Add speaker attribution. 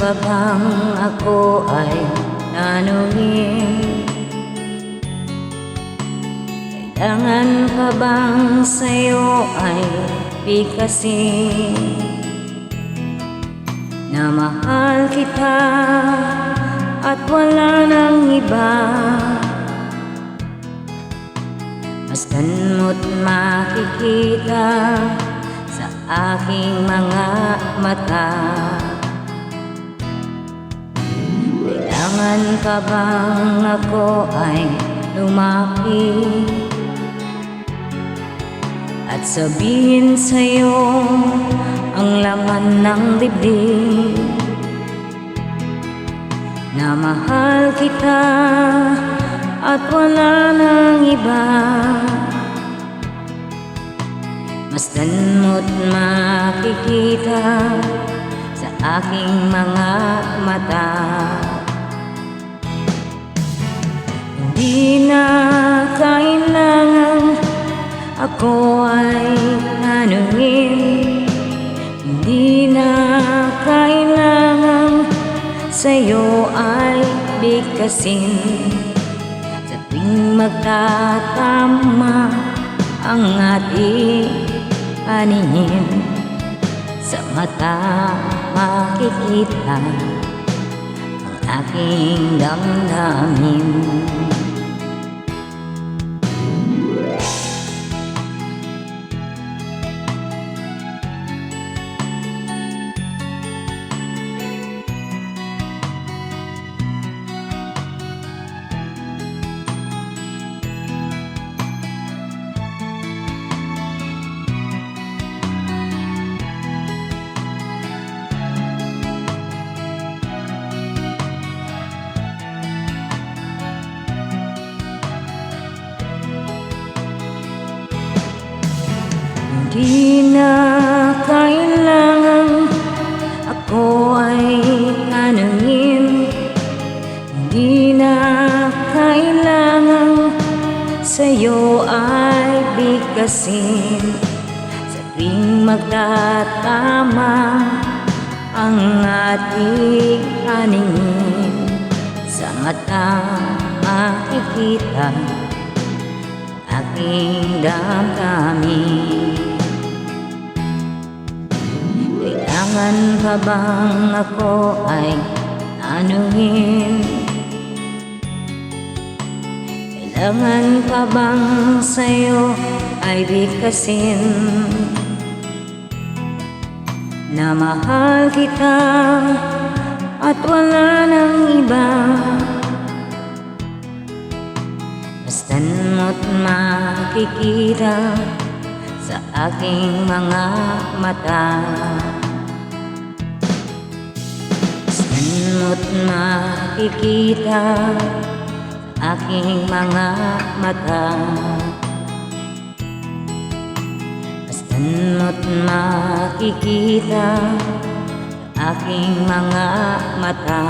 Speaker 1: pa bang ako ay tanungin? Kailangan pa bang sa'yo ay bigkasin na mahal kita at wala nang iba? Masdan mo't makikita sa aking mga mata. Kailangan pa bang ako ay lumapit at sabihin sa'yo ang laman ng dibdib na mahal kita at wala nang iba? Masdan mo't makikita sa aking mga mata. Hindi na kailangan ako ay tanungin, hindi na kailangan sa'yo ay bigkasin. Sa tuwing magtatama ang ating paningin, sa mata makikita ang aking damdamin. Hindi na kailangan ako ay tanungin, hindi na kailangan sa'yo ay bigkasin. Sa tuwing magtatama ang ating paningin, sa mata makikita aking damdamin. Kailangan pa bang ako ay tanungin? Kailangan pa bang sa'yo ay bigkasin na mahal kita at wala nang iba? Masdan mo't makikita sa aking mga mata. Masdan mo't makikita sa aking mga mata. Masdan mo't makikita sa aking mga mata.